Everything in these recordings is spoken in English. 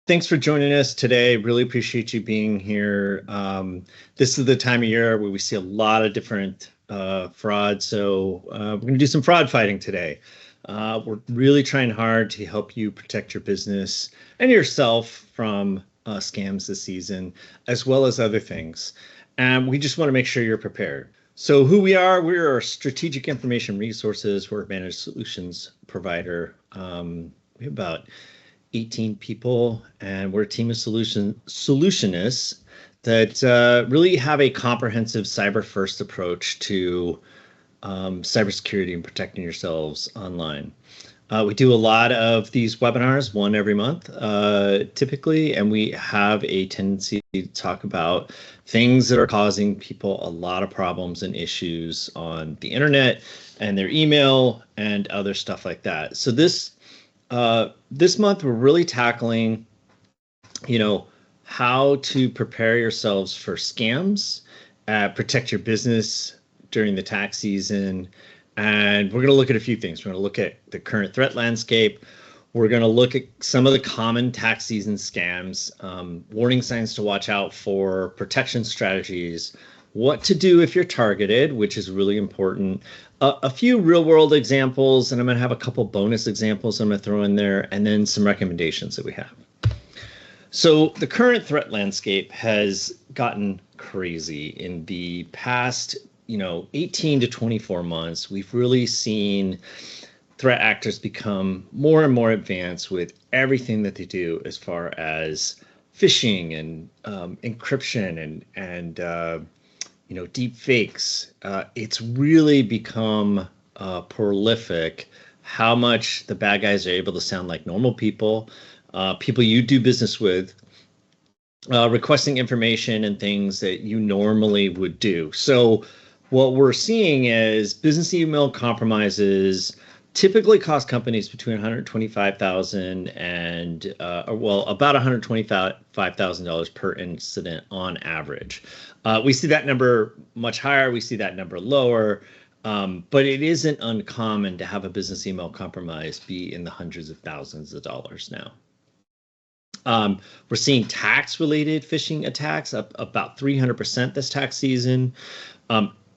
Thanks for joining us today. Really appreciate you being here. This is the time of year where we see a lot of different fraud. So we're going to do some fraud fighting today. We're really trying hard to help you protect your business and yourself from scams this season, as well as other things. And we just want to make sure you're prepared. So who we are, we're a strategic information resources. We're a managed solutions provider. We have about 18 people, and we're a team of solutionists that really have a comprehensive cyber-first approach to cybersecurity and protecting yourselves online. We do a lot of these webinars, one every month, typically, and we have a tendency to talk about things that are causing people a lot of problems and issues on the internet and their email and other stuff like that. So this month, we're really tackling, how to prepare yourselves for scams, protect your business during the tax season. And we're going to look at a few things. We're going to look at the current threat landscape. We're going to look at some of the common tax season scams, warning signs to watch out for, protection strategies, what to do if you're targeted, which is really important. A few real world examples, and I'm going to have a couple bonus examples I'm going to throw in there, and then some recommendations that we have. So the current threat landscape has gotten crazy in the past, 18 to 24 months. We've really seen threat actors become more and more advanced with everything that they do as far as phishing and encryption and deep fakes. It's really become prolific how much the bad guys are able to sound like normal people, people you do business with, requesting information and things that you normally would do. So what we're seeing is business email compromises typically cost companies between $125,000 and about $125,000 per incident on average. We see that number much higher. We see that number lower, but it isn't uncommon to have a business email compromise be in the hundreds of thousands of dollars now. We're seeing tax-related phishing attacks up about 300% this tax season.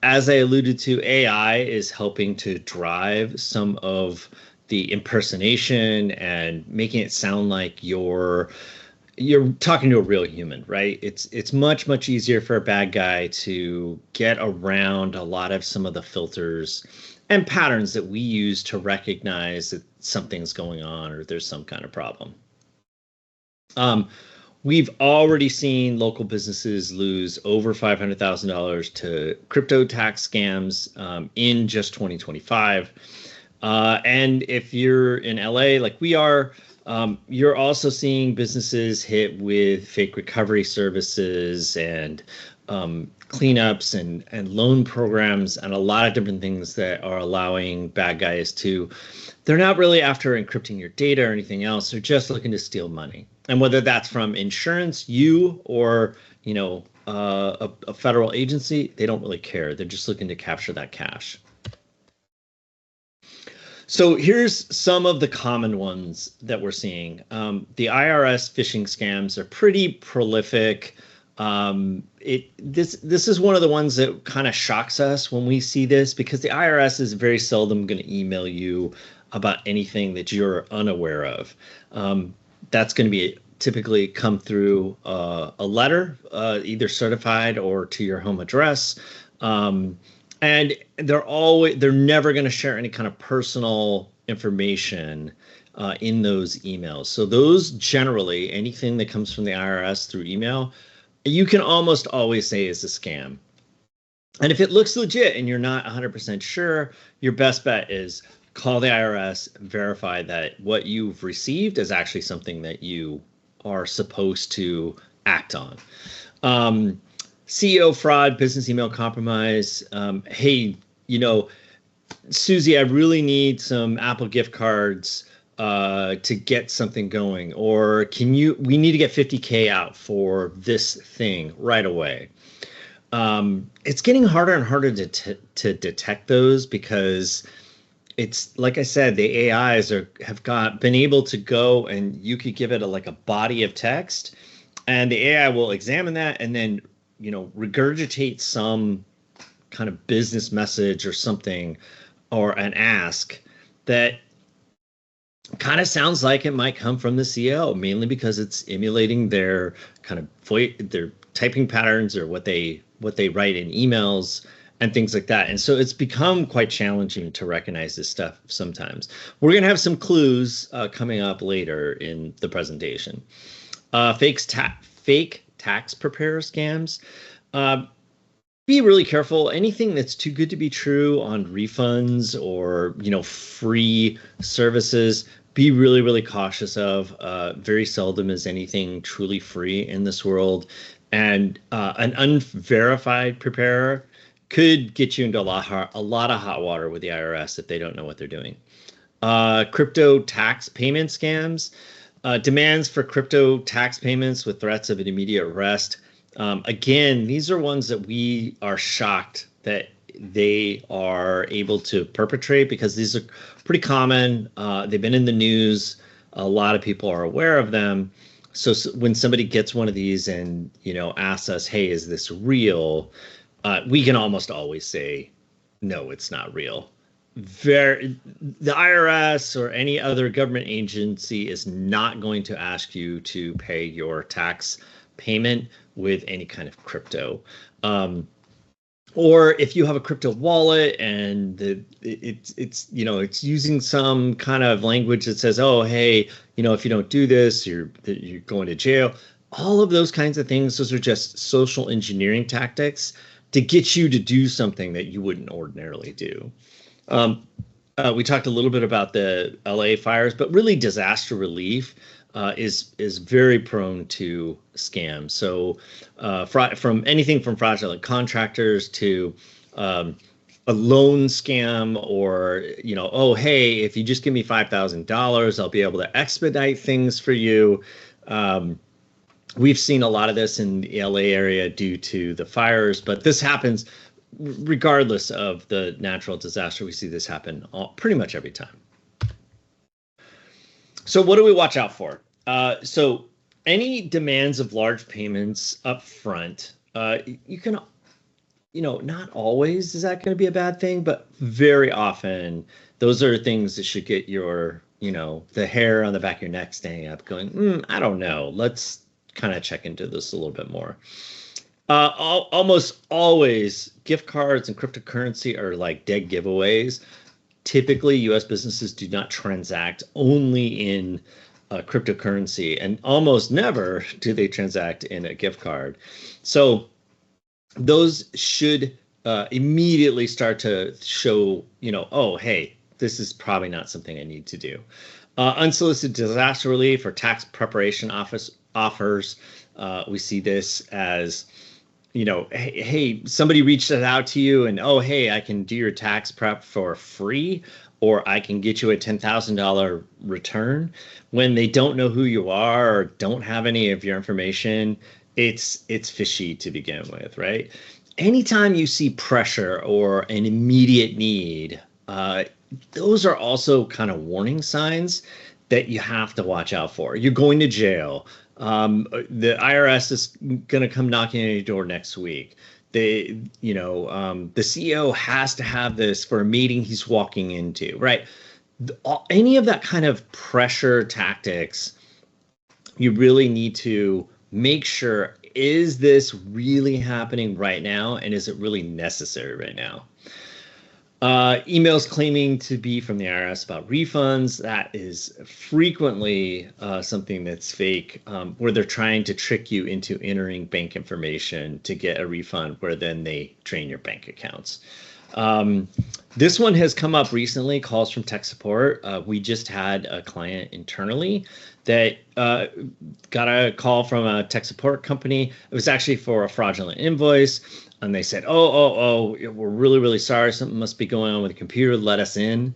As I alluded to, AI is helping to drive some of the impersonation and making it sound like you're talking to a real human, right? It's much easier for a bad guy to get around a lot of some of the filters and patterns that we use to recognize that something's going on or there's some kind of problem. We've already seen local businesses lose over $500,000 to crypto tax scams in just 2025. And if you're in LA like we are, you're also seeing businesses hit with fake recovery services and cleanups and loan programs and a lot of different things that are allowing bad guys to, they're not really after encrypting your data or anything else. They're just looking to steal money. And whether that's from insurance, you, or, a federal agency, they don't really care. They're just looking to capture that cash. So here's some of the common ones that we're seeing. The IRS phishing scams are pretty prolific. This is one of the ones that kind of shocks us when we see this, because the IRS is very seldom going to email you about anything that you're unaware of. That's going to be typically come through a letter, either certified or to your home address. And they're never going to share any kind of personal information in those emails. So those generally, anything that comes from the IRS through email, you can almost always say is a scam. And if it looks legit and you're not 100% sure, your best bet is call the IRS, verify that what you've received is actually something that you are supposed to act on. CEO fraud, business email compromise. Hey, Susie, I really need some Apple gift cards to get something going, or we need to get 50K out for this thing right away. It's getting harder and harder to detect those because it's like I said, the AIs have been able to go, and you could give it like a body of text, and the AI will examine that and then regurgitate some kind of business message or something, or an ask that kind of sounds like it might come from the CEO, mainly because it's emulating their kind of their typing patterns, or what they write in emails and things like that. And so it's become quite challenging to recognize this stuff sometimes. We're going to have some clues coming up later in the presentation. Fake tax preparer scams. Be really careful. Anything that's too good to be true on refunds or free services, be really, really cautious of. Very seldom is anything truly free in this world. And an unverified preparer could get you into a lot of hot water with the IRS if they don't know what they're doing. Crypto tax payment scams. Demands for crypto tax payments with threats of an immediate arrest. Again, these are ones that we are shocked that they are able to perpetrate, because these are pretty common. They've been in the news. A lot of people are aware of them. So when somebody gets one of these and asks us, "Hey, is this real?" We can almost always say, "No, it's not real." The IRS or any other government agency is not going to ask you to pay your tax payment with any kind of crypto. Or if you have a crypto wallet and it's using some kind of language that says, "Oh, hey, if you don't do this, you're going to jail." All of those kinds of things, those are just social engineering tactics to get you to do something that you wouldn't ordinarily do. We talked a little bit about the LA fires, but really disaster relief is very prone to scams. So from anything from fraudulent contractors to a loan scam, or oh, hey, if you just give me $5,000, I'll be able to expedite things for you. We've seen a lot of this in the LA area due to the fires, but this happens regardless of the natural disaster. We see this happen pretty much every time. So what do we watch out for? So any demands of large payments up front, you can, not always is that going to be a bad thing, but very often those are things that should get your, the hair on the back of your neck standing up going, I don't know. Let's kind of check into this a little bit more. Almost always gift cards and cryptocurrency are like dead giveaways. Typically, U.S. businesses do not transact only in cryptocurrency, and almost never do they transact in a gift card. So those should immediately start to show, oh, hey, this is probably not something I need to do. Unsolicited disaster relief or tax preparation offers. We see this as, hey, somebody reached out to you and, oh, hey, I can do your tax prep for free, or I can get you a $10,000 return. When they don't know who you are or don't have any of your information, it's fishy to begin with, right? Anytime you see pressure or an immediate need, those are also kind of warning signs that you have to watch out for. You're going to jail. The IRS is going to come knocking on your door next week. The CEO has to have this for a meeting he's walking into, right? Any of that kind of pressure tactics, you really need to make sure, is this really happening right now? And is it really necessary right now? Emails claiming to be from the IRS about refunds, that is frequently something that's fake, where they're trying to trick you into entering bank information to get a refund, where then they drain your bank accounts. This one has come up recently, calls from tech support. We just had a client internally that got a call from a tech support company. It was actually for a fraudulent invoice. And they said, oh, we're really, really sorry. Something must be going on with the computer. Let us in.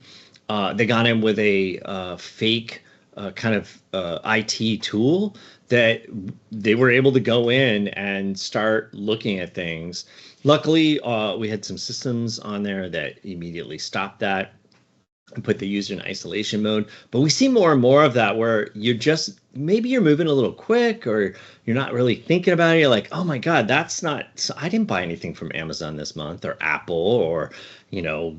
They got in with a fake kind of IT tool that they were able to go in and start looking at things. Luckily, we had some systems on there that immediately stopped that. and put the user in isolation mode. But we see more and more of that where maybe you're moving a little quick, or you're not really thinking about it. You're like, oh my God, I didn't buy anything from Amazon this month, or Apple, or,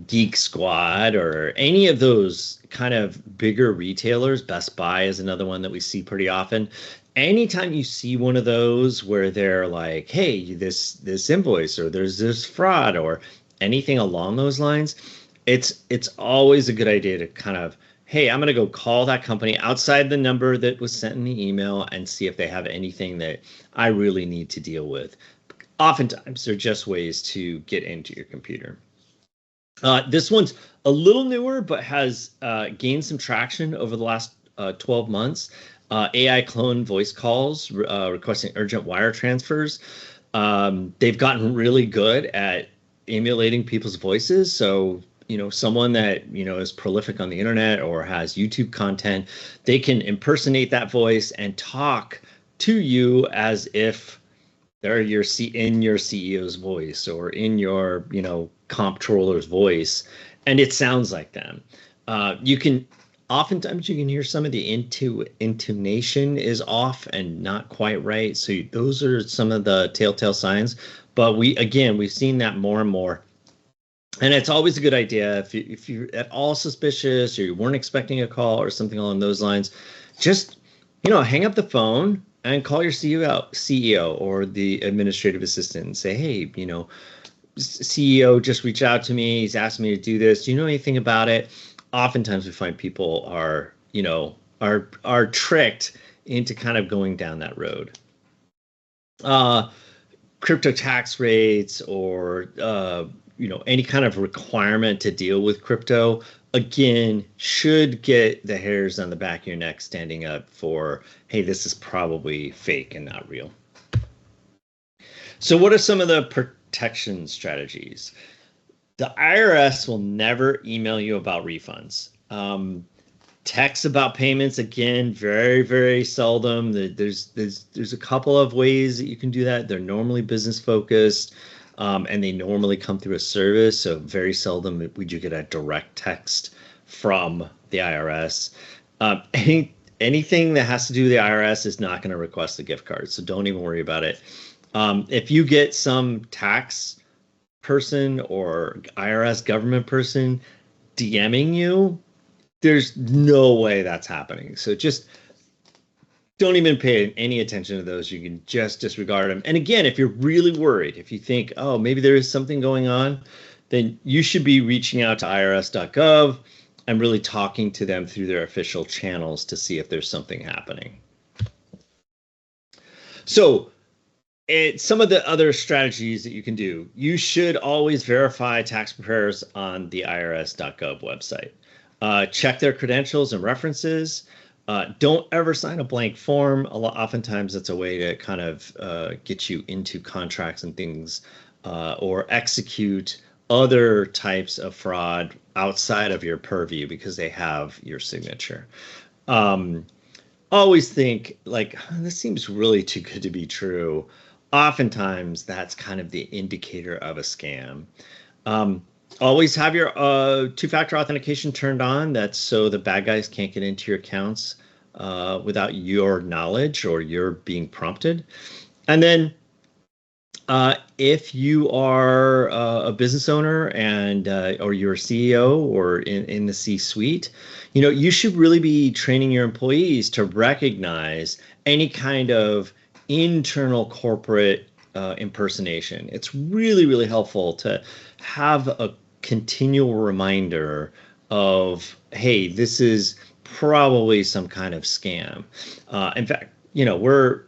Geek Squad, or any of those kind of bigger retailers. Best Buy is another one that we see pretty often. Anytime you see one of those where they're like, hey, this invoice, or there's this fraud, or anything along those lines, it's always a good idea to kind of, hey, I'm going to go call that company outside the number that was sent in the email and see if they have anything that I really need to deal with. Oftentimes, they're just ways to get into your computer. This one's a little newer, but has gained some traction over the last 12 months. AI clone voice calls requesting urgent wire transfers. They've gotten really good at emulating people's voices. So, someone that, is prolific on the internet or has YouTube content, they can impersonate that voice and talk to you as if they're in your CEO's voice, or in your, comptroller's voice, and it sounds like them. Oftentimes you can hear some of the intonation is off and not quite right. So those are some of the telltale signs. But we've seen that more and more. And it's always a good idea if you're at all suspicious, or you weren't expecting a call or something along those lines, just, hang up the phone and call your CEO or the administrative assistant and say, hey, CEO just reached out to me. He's asked me to do this. Do you know anything about it? Oftentimes we find people are tricked into kind of going down that road. Crypto tax rates, or any kind of requirement to deal with crypto, again, should get the hairs on the back of your neck standing up for, hey, this is probably fake and not real. So what are some of the protection strategies? The IRS will never email you about refunds. Texts about payments, again, very, very seldom. There's a couple of ways that you can do that. They're normally business focused, and they normally come through a service. So very seldom would you get a direct text from the IRS. Anything that has to do with the IRS is not going to request a gift card, so don't even worry about it. If you get some tax person or IRS government person DMing you, there's no way that's happening. So just don't even pay any attention to those. You can just disregard them. And again, if you're really worried, if you think, oh, maybe there is something going on, then you should be reaching out to irs.gov and really talking to them through their official channels to see if there's something happening. So some of the other strategies that you can do, you should always verify tax preparers on the irs.gov website. Check their credentials and references. Don't ever sign a blank form. Oftentimes that's a way to kind of get you into contracts and things, or execute other types of fraud outside of your purview because they have your signature. Always think like, this seems really too good to be true. Oftentimes that's kind of the indicator of a scam. Always have your two-factor authentication turned on. That's so the bad guys can't get into your accounts without your knowledge or your being prompted. And then if you are a business owner and or you're a CEO or in the C-suite, you should really be training your employees to recognize any kind of internal corporate impersonation. It's really, really helpful to have a continual reminder of, hey, this is probably some kind of scam. In fact, we're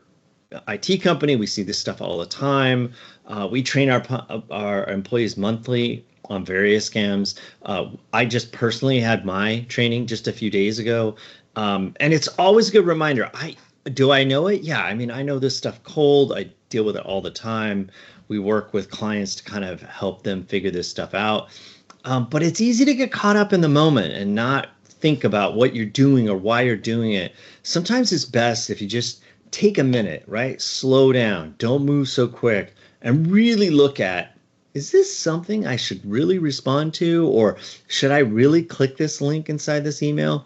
an IT company. We see this stuff all the time. We train our employees monthly on various scams. I just personally had my training just a few days ago. And it's always a good reminder. Do I know it? Yeah, I mean, I know this stuff cold. I deal with it all the time. We work with clients to kind of help them figure this stuff out. But it's easy to get caught up in the moment and not think about what you're doing or why you're doing it. Sometimes it's best if you just take a minute, right? Slow down. Don't move so quick and really look at, is this something I should really respond to, or should I really click this link inside this email?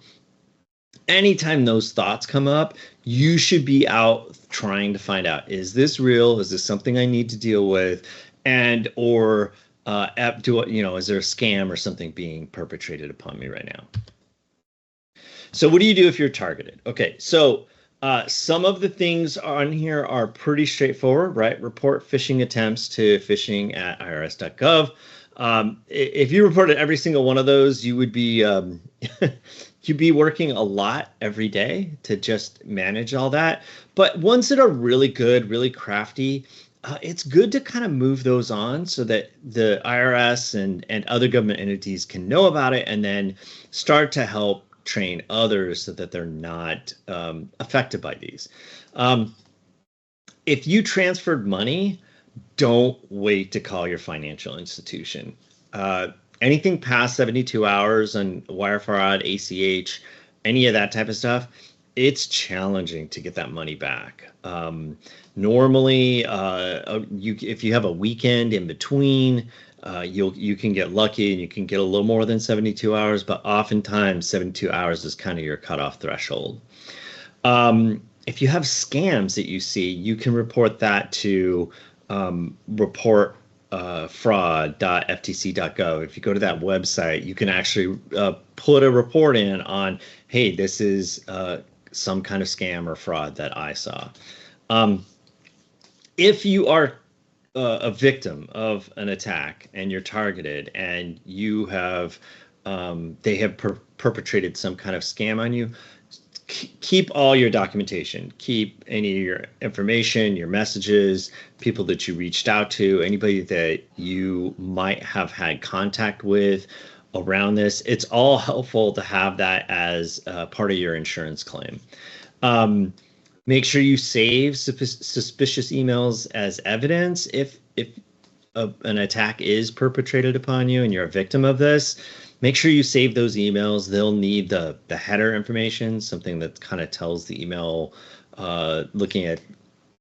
Anytime those thoughts come up, you should be out trying to find out, is this real? Is this something I need to deal with? And or is there a scam or something being perpetrated upon me right now? So what do you do if you're targeted? Okay, so some of the things on here are pretty straightforward, right? Report phishing attempts to phishing@irs.gov. If you reported every single one of those, you would be you'd be working a lot every day to just manage all that. But ones that are really good, really crafty, it's good to kind of move those on so that the IRS and other government entities can know about it and then start to help train others so that they're not affected by these. If you transferred money, don't wait to call your financial institution. Anything past 72 hours on wire fraud, ACH, any of that type of stuff, it's challenging to get that money back. Normally, if you have a weekend in between, you can get lucky and you can get a little more than 72 hours, but oftentimes 72 hours is kind of your cutoff threshold. If you have scams that you see, you can report that to report fraud.ftc.gov. If you go to that website, you can actually put a report in on, hey, this is some kind of scam or fraud that I saw. If you are a victim of an attack and you're targeted and you have they have perpetrated some kind of scam on you, keep all your documentation, keep any of your information, your messages, people that you reached out to, anybody that you might have had contact with around this. It's all helpful to have that as part of your insurance claim. Make sure you save suspicious emails as evidence if an attack is perpetrated upon you and you're a victim of this. Make sure you save those emails. They'll need the header information, something that kind of tells the email, looking at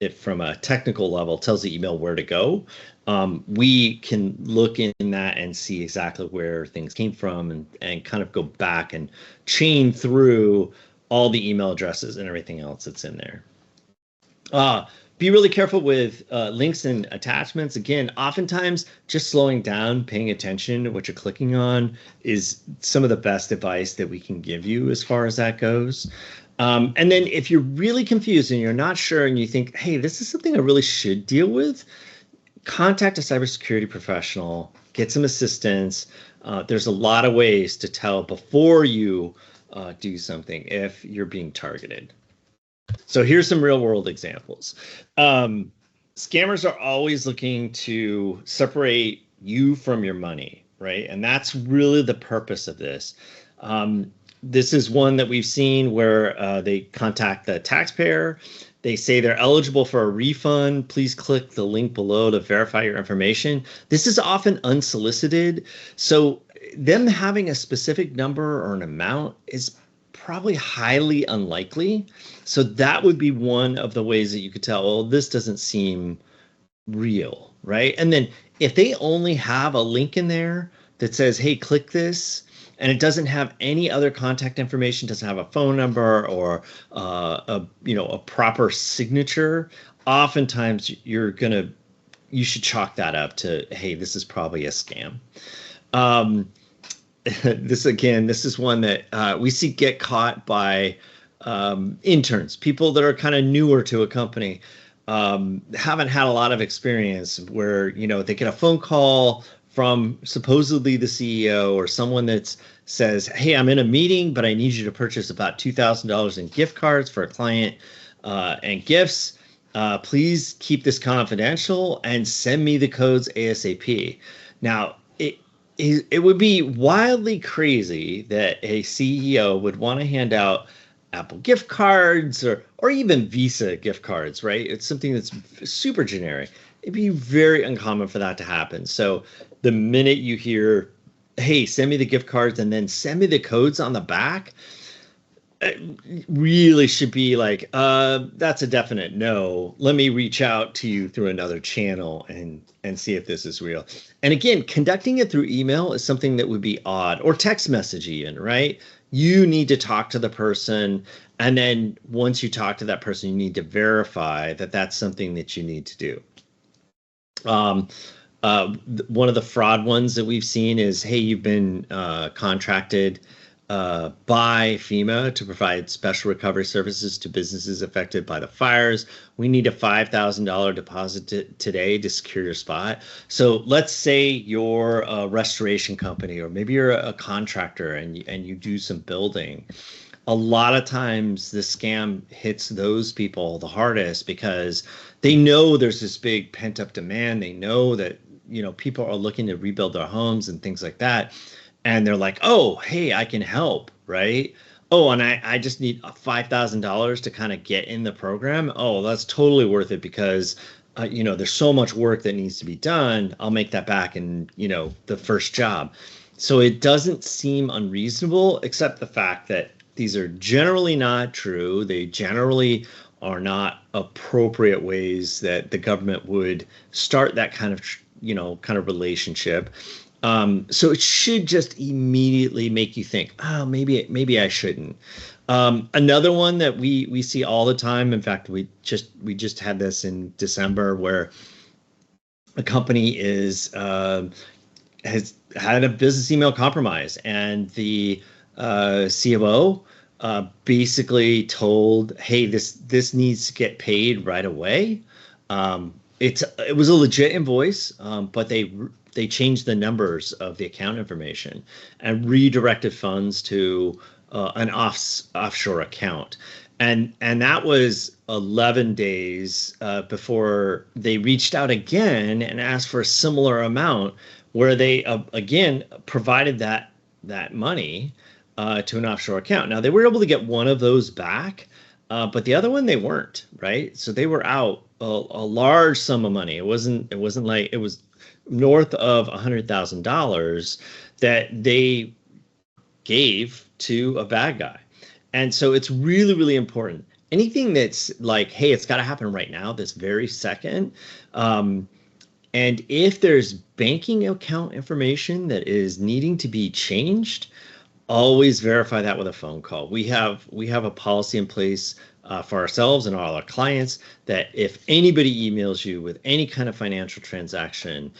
it from a technical level, tells the email where to go. We can look in that and see exactly where things came from and kind of go back and chain through all the email addresses and everything else that's in there. Be really careful with links and attachments. Again, oftentimes just slowing down, paying attention to what you're clicking on is some of the best advice that we can give you as far as that goes. And then if you're really confused and you're not sure and you think, hey, this is something I really should deal with, contact a cybersecurity professional, get some assistance. There's a lot of ways to tell before you do something if you're being targeted. So here's some real world examples. Scammers are always looking to separate you from your money, right? And that's really the purpose of this. This is one that we've seen where they contact the taxpayer. They say they're eligible for a refund. Please click the link below to verify your information. This is often unsolicited. So them having a specific number or an amount is probably highly unlikely. So that would be one of the ways that you could tell, well, this doesn't seem real, right? And then if they only have a link in there that says, hey, click this, and it doesn't have any other contact information, doesn't have a phone number or a proper signature, oftentimes you should chalk that up to, hey, this is probably a scam. This is one that we see get caught by interns, people that are kind of newer to a company, haven't had a lot of experience where, they get a phone call from supposedly the CEO or someone that says, hey, I'm in a meeting, but I need you to purchase about $2,000 in gift cards for a client and gifts. Please keep this confidential and send me the codes ASAP. Now, it would be wildly crazy that a CEO would want to hand out Apple gift cards or even Visa gift cards, right? It's something that's super generic. It'd be very uncommon for that to happen. So the minute you hear, hey, send me the gift cards and then send me the codes on the back, really should be like, that's a definite no. Let me reach out to you through another channel and see if this is real. And again, conducting it through email is something that would be odd, or text message even, right? You need to talk to the person, and then once you talk to that person, you need to verify that that's something that you need to do. One of the fraud ones that we've seen is, hey, you've been contracted by FEMA to provide special recovery services to businesses affected by the fires. We need a $5,000 deposit today to secure your spot. So let's say you're a restoration company, or maybe you're a contractor and you do some building. A lot of times the scam hits those people the hardest because they know there's this big pent up demand. They know that, people are looking to rebuild their homes and things like that. And they're like, oh, hey, I can help, right? Oh, and I just need $5,000 to kind of get in the program. Oh, that's totally worth it because, there's so much work that needs to be done. I'll make that back in, the first job. So it doesn't seem unreasonable, except the fact that these are generally not true. They generally are not appropriate ways that the government would start that kind of relationship. So it should just immediately make you think, oh, maybe I shouldn't. Another one that we see all the time. In fact, we just had this in December, where a company has had a business email compromise, and the COO basically told, hey, this needs to get paid right away. It was a legit invoice, but they changed the numbers of the account information and redirected funds to an offshore account. And that was 11 days before they reached out again and asked for a similar amount, where they again provided that money to an offshore account. Now they were able to get one of those back, but the other one they weren't, right? So they were out a large sum of money. It wasn't like it was north of $100,000 that they gave to a bad guy. And so it's really, really important. Anything that's like, hey, it's got to happen right now, this very second. And if there's banking account information that is needing to be changed, always verify that with a phone call. We have a policy in place for ourselves and all our clients that if anybody emails you with any kind of financial transaction,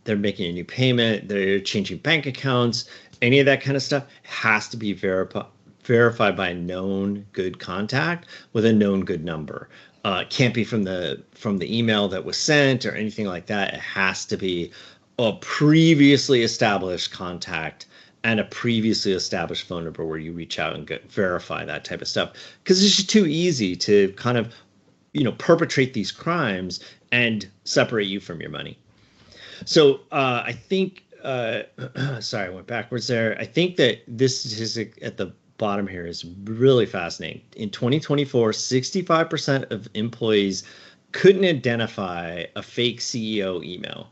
they're making a new payment, they're changing bank accounts, any of that kind of stuff has to be verified by a known good contact with a known good number. It can't be from the email that was sent or anything like that. It has to be a previously established contact and a previously established phone number where you reach out and verify that type of stuff. Because it's just too easy to kind of, perpetrate these crimes and separate you from your money. So I think, sorry, I went backwards there. I think that this statistic at the bottom here is really fascinating. In 2024, 65% of employees couldn't identify a fake CEO email.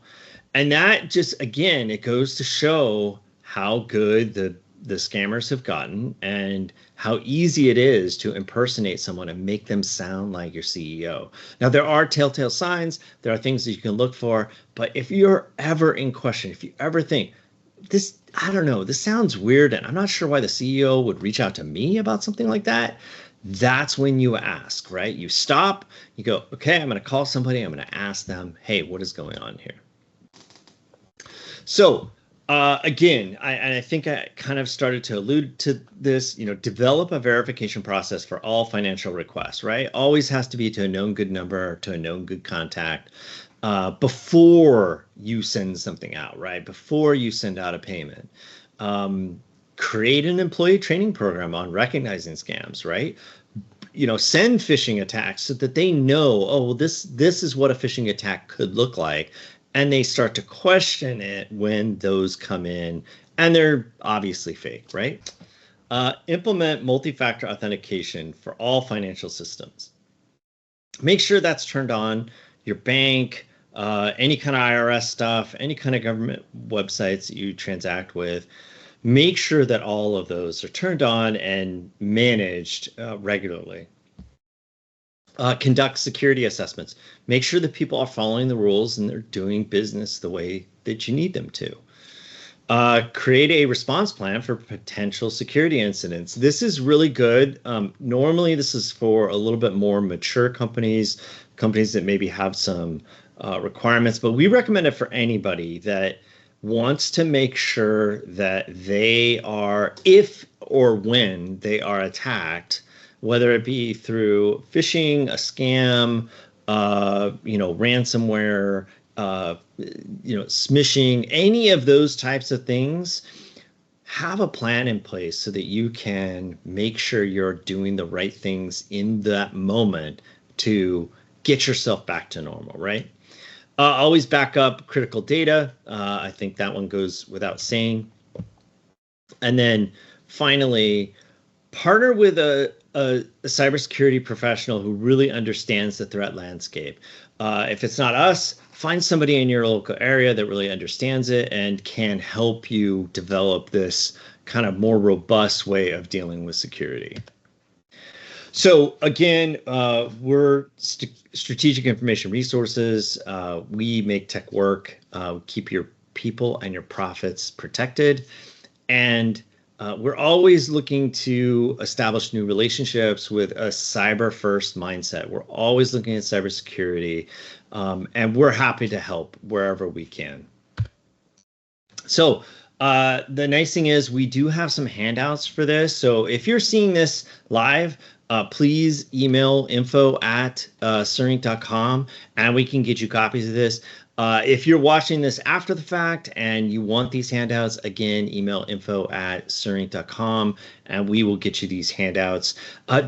And that just, again, it goes to show how good the scammers have gotten and how easy it is to impersonate someone and make them sound like your CEO. Now, there are telltale signs. There are things that you can look for. But if you're ever in question, if you ever think, I don't know, this sounds weird, and I'm not sure why the CEO would reach out to me about something like that, that's when you ask, right? You stop, you go, okay, I'm going to call somebody. I'm going to ask them, hey, what is going on here? So, again, I think I kind of started to allude to this, develop a verification process for all financial requests, right? Always has to be to a known good number, to a known good contact, before you send something out, right? Before you send out a payment. Create an employee training program on recognizing scams, right? Send phishing attacks so that they know, oh, well, this is what a phishing attack could look like. And they start to question it when those come in, and they're obviously fake, right? Implement multi-factor authentication for all financial systems. Make sure that's turned on. Your bank, any kind of IRS stuff, any kind of government websites that you transact with. make sure that all of those are turned on and managed regularly. Conduct security assessments. Make sure that people are following the rules and they're doing business the way that you need them to. Create a response plan for potential security incidents. This is really good. Normally, this is for a little bit more mature companies, companies that maybe have some requirements, but we recommend it for anybody that wants to make sure that they are, if or when they are attacked, whether it be through phishing, a scam, ransomware, smishing, any of those types of things, have a plan in place so that you can make sure you're doing the right things in that moment to get yourself back to normal, right? Always back up critical data. I think that one goes without saying. And then finally, partner with a cybersecurity professional who really understands the threat landscape. If it's not us, find somebody in your local area that really understands it and can help you develop this kind of more robust way of dealing with security. So again, we're Strategic Information Resources. We make tech work, keep your people and your profits protected. And we're always looking to establish new relationships with a cyber-first mindset. We're always looking at cybersecurity, and we're happy to help wherever we can. So the nice thing is we do have some handouts for this. So if you're seeing this live, please email info@Sirinc.com and we can get you copies of this. If you're watching this after the fact and you want these handouts, again, email info@Sirinc.com and we will get you these handouts.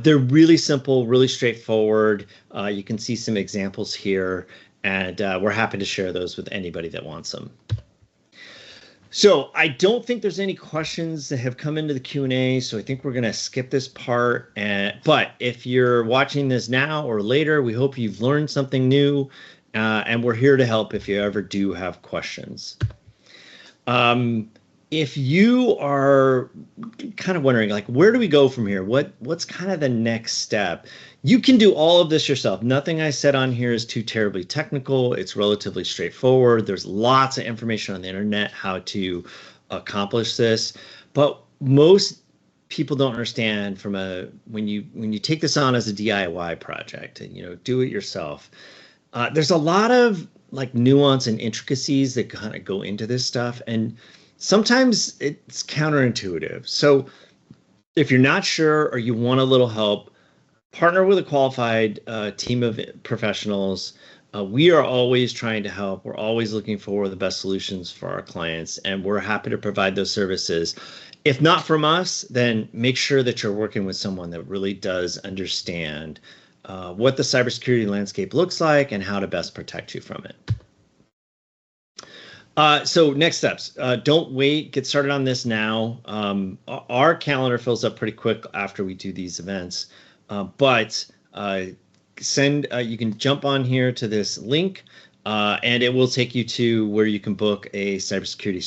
They're really simple, really straightforward. You can see some examples here, and we're happy to share those with anybody that wants them. So I don't think there's any questions that have come into the Q&A, so I think we're going to skip this part. But if you're watching this now or later, we hope you've learned something new, and we're here to help if you ever do have questions. If you are kind of wondering, like, where do we go from here? What's kind of the next step? You can do all of this yourself. Nothing I said on here is too terribly technical. It's relatively straightforward. There's lots of information on the internet how to accomplish this, but most people don't understand when you take this on as a DIY project and do it yourself. There's a lot of like nuance and intricacies that kind of go into this stuff, and sometimes it's counterintuitive. So if you're not sure or you want a little help, partner with a qualified team of professionals. We are always trying to help. We're always looking for the best solutions for our clients, and we're happy to provide those services. If not from us, then make sure that you're working with someone that really does understand what the cybersecurity landscape looks like and how to best protect you from it. So next steps, don't wait, get started on this now. Our calendar fills up pretty quick after we do these events, but you can jump on here to this link and it will take you to where you can book a cybersecurity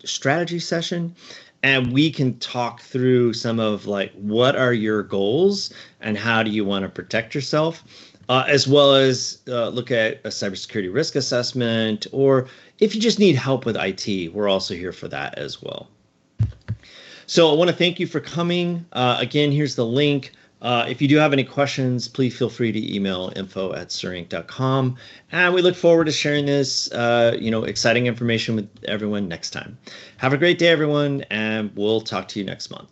strategy session. And we can talk through some of like, what are your goals and how do you want to protect yourself? As well as look at a cybersecurity risk assessment, or if you just need help with IT, we're also here for that as well. So I want to thank you for coming. Again, here's the link. If you do have any questions, please feel free to email info@Sirinc.com. And we look forward to sharing this, exciting information with everyone next time. Have a great day, everyone, and we'll talk to you next month.